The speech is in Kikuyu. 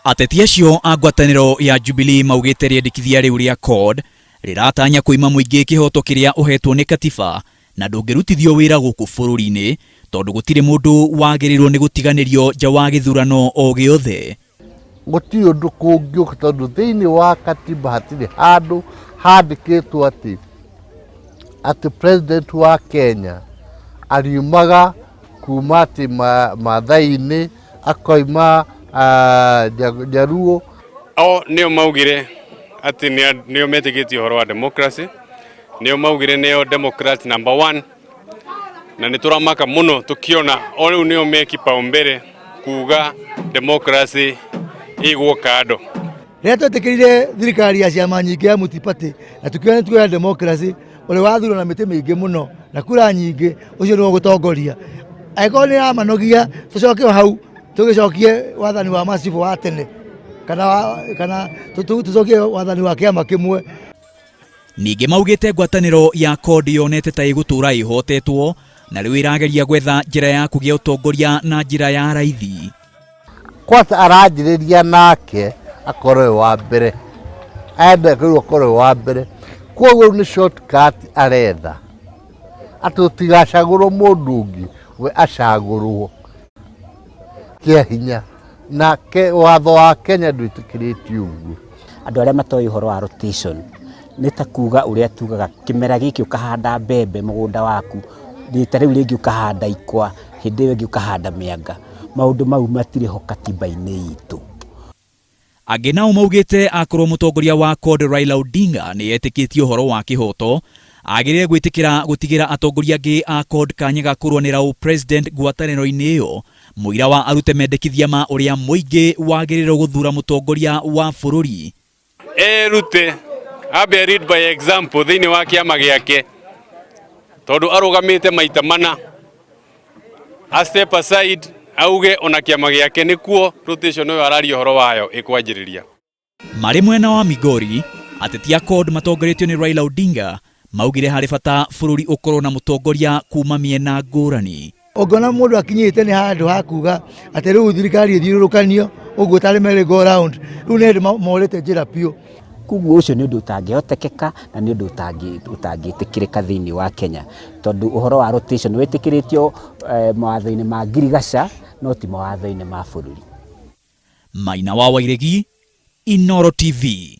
Ateti acio a ngwatanĩro ya Jubilee maugĩte rĩendekithia rĩu rĩa CORD rĩratanya kũima mũingĩ kĩhoto kĩrĩa ũhetwo nĩ katiba na ndũngĩrutithio wĩra gũkũ bũrũri-inĩ tondũ gũtirĩ mũndũ wagĩrĩirwo nĩ gũtiganĩrio nja wa gĩthurano o gĩothe. Gũtirĩ ũndũ kũngĩũka tondũ thĩinĩ wa katiba hatirĩ handũ handĩkĩtwo atĩ president wa Kenya ariumaga kuma atĩ Maathai-inĩ akoima Jaruo. Nĩo maugire atĩ nĩo metĩkĩtie ũhoro wa democracy, nĩo maugire nĩo democrat number 1, na nĩtũramaka mũno tũkiona o rĩu nĩo me kipaumbele kuga democracy ĩgwo kando. Rĩrĩa twetĩkĩrire thirikari ya ciama nyingĩ ya multi-party na tukiona nĩ tukwenda democracy, ũrĩ wathurwo na mĩtĩ mĩingĩ mũno na kura nyingĩ, ũcio nĩwe gũtongoria. Angĩkorwo nĩ ramanogia tũcoke hau tũgĩcokie wathani wa macibu wa tene kana tũcokie wathani wa kĩama kĩmwe. Ningĩ maugĩte ngwatanĩro ya CORD yonete ta ĩgũtũra ĩhotetwo na rĩu ĩrageria gwetha njĩra ya kũgĩa ũtongoria na njĩra ya raithi. Kwata aranjĩrĩria nake akorwo wa mbere, enda akorwo wa mbere, koguo nĩ shortcut aretha atĩ tũtigacagũrwo mũndũ ũngĩ, we acagũrwo kĩa hinya na watho wa Kenya ndwĩtĩkĩrĩtie ũguo. Andũ arĩa matoĩ ũhoro wa rotation nĩ ta kuga ũrĩa tugaga kĩmera gĩkĩ ũkahanda mbembe mũgũnda waku, rita rĩu rĩngĩ ũkahanda ikwa, hĩndĩ ĩyo ĩngĩ ũkahanda mĩanga. Maũndũ mau matirĩ ho katiba-inĩ itũ. Angĩ nao maugĩte akorwo mũtongoria wa CORD Raila Odinga nĩ etĩkĩtie ũhoro wa kĩhoto, agĩrĩire gwĩtĩkĩra gũtigĩra atongoria angĩ a CORD kanya ga kũrũanĩra president ngwatanĩro-inĩ ĩyo mũira wa arute mendekithia ma ũrĩa mũingĩ wagĩrĩirwo gũthura mũtongoria wa bũrũri. Erute abe lead by example thĩinĩ wa kĩama gĩake tondũ arũgamĩte maita mana, a step aside auge ona kĩama gĩake nĩkuo rotation ĩyo araria ũhoro wayo ĩkwanjĩrĩria. Marĩ mwena wa Migori, ateti a CORD matongoretio nĩ Raila Odinga maugire harĩ bata bũrũri ũkorwo na mũtongoria kuma mĩena ngũrani. Ũngĩona mũndũ akinyĩte nĩ handũ ha kuga atĩ rĩu thirikari ĩthiũrũrũkanio ũguo tarĩ merry go round, rĩu nĩ hĩndĩ morĩte njĩra biũ. Koguo ũcio nĩ ũndũ ũtangĩhotekeka na nĩ ũndũ ũtangĩtĩkĩrĩka thĩinĩ wa Kenya tondũ ũhoro wa rotation wĩtĩkĩrĩtio mawatho-inĩ ma ngirigaca no ti mawatho-inĩ ma bũrũri. Maina wa Wairegi, Inooro TV.